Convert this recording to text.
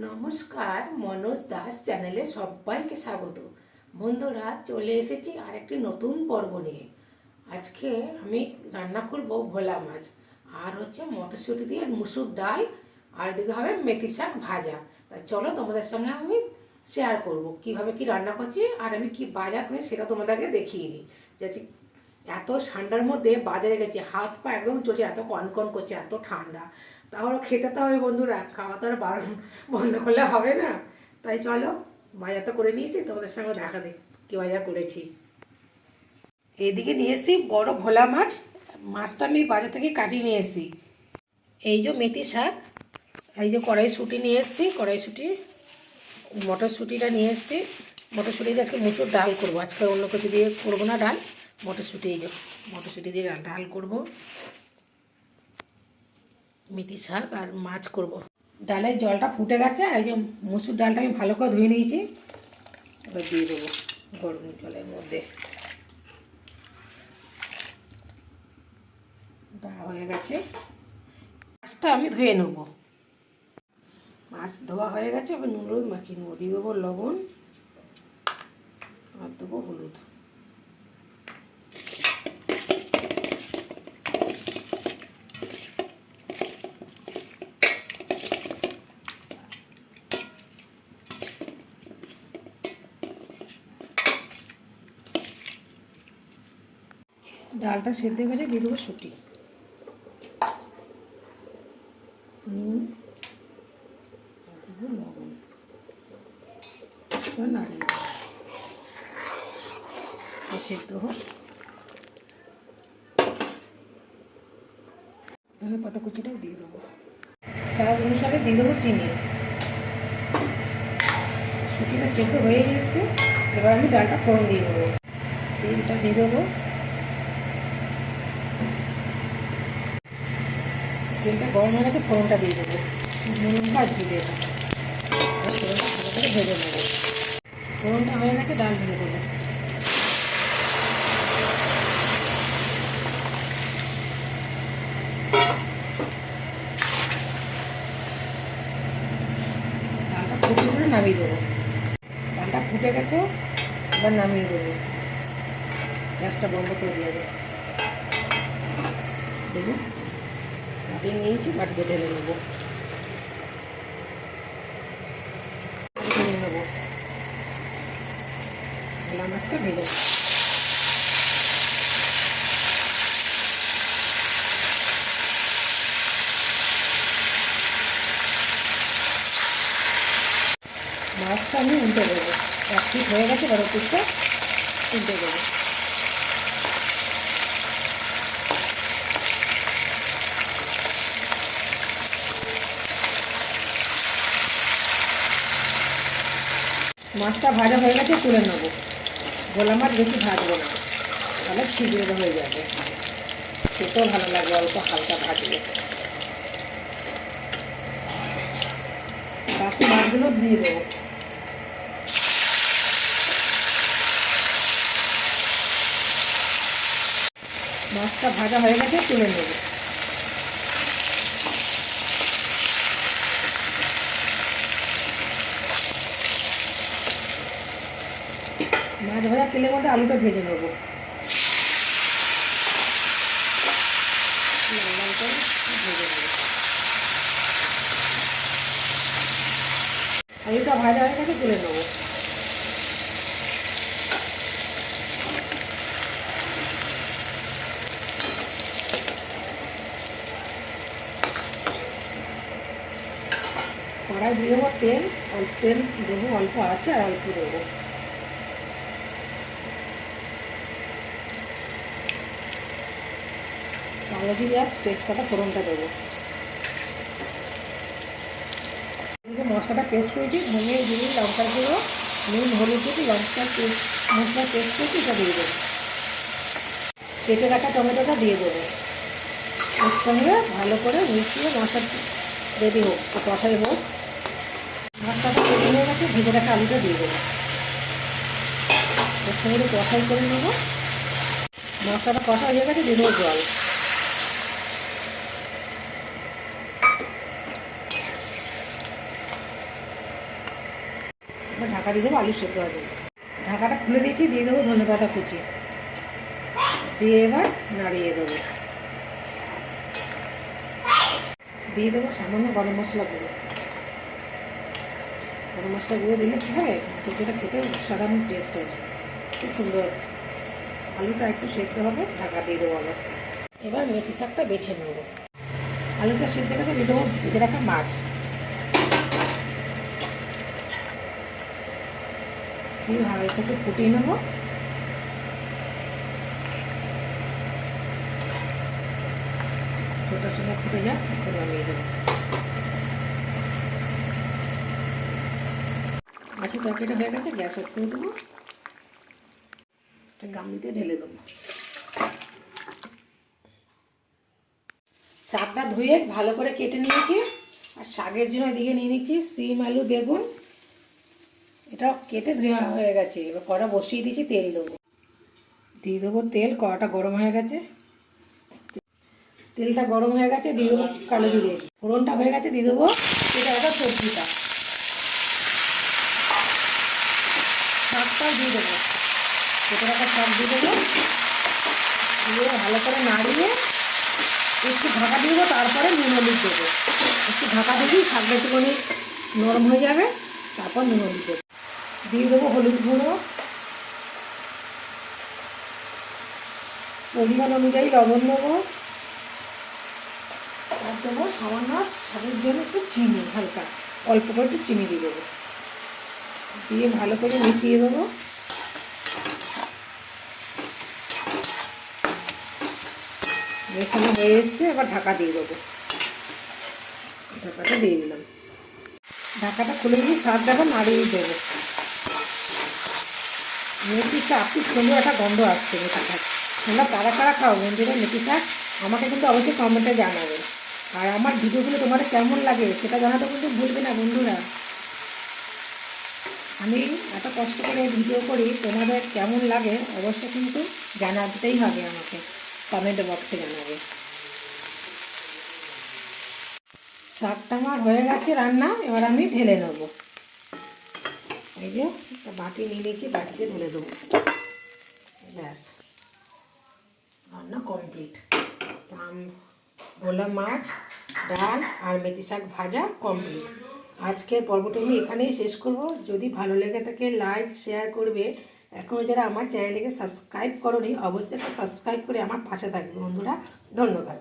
নমস্কার, মনোজ দাস চ্যানেলে সবাইকে স্বাগত। বন্ধুরা, চলে এসেছি আরেকটি নতুন পর্ব নিয়ে। আজকে আমি রান্না করব ভোলা মাছ, আর হচ্ছে মটরশুঁটি দিয়ে মুসুর ডাল, আর দিকে হবে মেথি শাক ভাজা। তা চলো তোমাদের সঙ্গে আমি শেয়ার করব কিভাবে কি রান্না করছি, আর আমি কি বাজার করি সেটা তোমাদেরকে দেখিয়ে নিই। যাচ্ছি এত ঠান্ডার মধ্যে বাজারে গেছি, হাত পা একদম চলছে, এত কনকন করছে, এত ঠান্ডা। তাহলে খেতে তো হবে বন্ধুরা, খাওয়া তো আর বারণ বন্ধ করলে হবে না। তাই চলো বাজার তো করে নিয়েছি, তোমাদের সঙ্গে দেখা দিই কী বাজার করেছি। এইদিকে নিয়ে এসেছি বড় ভোলা মাছ। মাছটা আমি বাজার থেকে কাটিয়ে নিয়ে এসেছি। এই যে মেথি শাক, এই যে কড়াইশুঁটি নিয়ে এসেছি, কড়াইশুঁটি, মটরশুঁটিটা নিয়ে এসেছি। মটরশুঁটি দিয়ে আজকে মুসুর ডাল করবো, আজকে অন্য কিছু দিয়ে করবো না ডাল। মটরশুঁটি, এই যে মটরশুঁটি দিয়ে ডাল করবো, মেথি শাক আর মাছ করব। ডালের জলটা ফুটে গেছে, আর এই যে মুসুর ডালটা আমি ভালো করে ধুয়ে নিয়েছি, এবার দিয়ে দেবো গরম জলের মধ্যে। দেওয়া হয়ে গেছে, মাছটা আমি ধুয়ে নেবো। মাছ ধোয়া হয়ে গেছে, এবার নুন হলুদ মাখিয়ে নেবো, দিয়ে দেবো লবণ আর দেবো হলুদ। ডালটা সেদ্ধ হয়ে গেছে, দিয়ে দেবো শুঁটি, নুন, দেবো লবণ, নাড়িয়ে দেবো, সেদ্ধ হোক। ধনে পাতা কুচিটাও দিয়ে দেবো, স্বাদ অনুসারে দিয়ে দেবো চিনি। শুঁটিটা সেদ্ধ হয়ে এসছে, এবার আমি ডালটা ফোড়ন দিয়ে দেবো। তেলটা দিয়ে দেবো, তেলটা গরম হয়ে গেছে, ফোড়নটা দিয়ে দেবো, নুনটা আর জিরেটা, ফোড়নটা ভালো করে ভেজে নেবো। ফোড়নটা হয়ে গেছে, ডাল ঢেলে দেবো। ডালটা ফুটে করে নামিয়ে দেবো। ডালটা ফুটে গেছে, এবার নামিয়ে দেবো, গ্যাসটা বন্ধ করে দিয়ে দেবো। দেখুন বাটি নিয়েছি, বাটিতে ঢেলে নেবো, ভেজে নেবো। ভোলা মাছটা ভেজে নেবো। মাছটা আমি উল্টে দেবো, এক পিঠ হয়ে গেছে, বড় পিঠটা উল্টে দেবো। মাছটা ভাজা হয়ে গেছে, তুলে নেবো। ভোলা মাছ বেশি ভাজবো না, তাহলে ছিদ্র হয়ে যাবে, খেতেও ভালো লাগবে অল্প হালকা ভাজলে। বাকি মাছগুলো দিয়ে দেবো। মাছটা ভাজা হয়ে গেছে, তুলে নেবো। মাছ ভাজা তেলের মধ্যে আলুটা ভেজে নেবো, লাল লাল করে ভেজে নেবো। আলুটা ভাজা হয়ে গেছে, তুলে নেবো। কড়াই দিয়ে দেবো তেল, অল্প তেল দেবো, অল্প আছে আর অল্প দেবো। কালো জিরে আর তেজপাতা ফোড়নটা দেবো। এদিকে মশলাটা পেস্ট করেছি, ধনে জিরে লঙ্কার গুঁড়ো, নুন হলুদ দিয়ে লঙ্কার পেস্ট, মশলা পেস্ট করেছি, এটা দিয়ে দেবো। কেটে রাখা টমেটোটা দিয়ে দেবো, এর সঙ্গে ভালো করে মিশিয়ে মশলা রেডি হোক, কষাই হোক। মশলাটা রেডি হয়ে গেছে, ভেজে রাখা আলুটা দিয়ে দেবো, এর সঙ্গে কষাই করে নেবো। মশলাটা কষা হয়ে গেছে, দিয়ে দেবো জল। এবার ঢাকা দিয়ে দেবো, আলু সেদ্ধ হবে। ঢাকাটা খুলে দিয়েছি, দিয়ে দেবো ধনেপাতা কুচি, দিয়ে এবার নাড়িয়ে দেবো। দিয়ে দেবো সামান্য গরম মশলা গুঁড়ো। গরম মশলা গুঁড়ো দিলে কী হবে, খিচুড়িটা খেতে সাধারণ টেস্ট আসবে, খুব সুন্দর। আলুটা একটু সেদ্ধ হবে, ঢাকা দিয়ে দেবো আবার। এবার মেথি শাকটা বেছে নেবো। আলুটা সেদ্ধ করে দিয়ে দেবো ভেজে রাখা মাছ, দিয়ে হালকা একটু ফুটিয়ে নেবো। ছোটার সঙ্গে ফুটে যাক, একটু নামিয়ে দেবো। মাছের তরকারিটা হয়ে গেছে, গ্যাস অফ করে দেবো। একটা গামলিতে ঢেলে দেবো। শাকটা ধুয়ে ভালো করে কেটে নিয়েছি, আর শাকের জন্য এদিকে নিয়ে নিচ্ছি সিম, আলু, বেগুন। এটাও কেটে ধোয়া হয়ে গেছে। এবার কড়া বসিয়ে দিয়েছি, তেল দেবো। দিয়ে দেবো তেল, কড়াটা গরম হয়ে গেছে। তেলটা গরম হয়ে গেছে, দিয়ে দেবো কালো জিরে। ফোড়নটা হয়ে গেছে, দিয়ে দেবো এটা একটা সবজিটা, শাকটাও দিয়ে দেবো। কেটে রাখা শাক দিয়ে দেবো, দিয়ে ভালো করে নাড়িয়ে একটু ঢাকা দিয়ে দেবো। তারপরে নুন হলুদ দেবো। একটু ঢাকা দিলেই শাকটা একটুখানি নরম হয়ে যাবে, তারপর নুন হলুদ দেবো। দিয়ে দেবো হলুদ গুঁড়ো, পরিমাণ অনুযায়ী লবণ দেবো, আর দেবো সামান্য স্বাদের জন্য একটু চিনি, হালকা অল্প করে একটু চিনি দিয়ে দেবো। দিয়ে ভালো করে মিশিয়ে দেবো। মেশানো হয়ে এসছে, এবার ঢাকা দিয়ে দেবো। ঢাকাটা দিয়ে দিলাম। ঢাকাটা খুলে দিয়ে শাকটা আবার নাড়িয়ে দেবো। মেথি শাক খুব সুন্দর একটা গন্ধ আসছে মেথি শাক। তোমরা কারা কারা খাও বন্ধুরা মেথি শাক, আমাকে কিন্তু অবশ্যই কমেন্টে জানাবে। আর আমার ভিডিওগুলো তোমাদের কেমন লাগে সেটা জানাতে কিন্তু ভুলবে না বন্ধুরা। আমি এত কষ্ট করে ভিডিও করি, তোমাদের কেমন লাগে অবশ্যই কিন্তু জানাতেই হবে, আমাকে কমেন্ট বক্সে জানাবে। শাকটা আমার হয়ে গেছে রান্না, এবার আমি ঢেলে নেব। এই যে একটা বাটি নিয়ে নিয়েছি, বাটিতে ঢেলে দেবো। ব্যাস, রান্না কমপ্লিট। ভোলা মাছ, ডাল আর মেথি শাক ভাজা কমপ্লিট। আজকের পর্বটা আমি এখানেই শেষ করব। যদি ভালো লেগে থাকে লাইক শেয়ার করবে। এখনও যারা আমার চ্যানেলটিকে সাবস্ক্রাইব করোনি, অবশ্যই সাবস্ক্রাইব করে আমার পাশে থাকবে বন্ধুরা। ধন্যবাদ।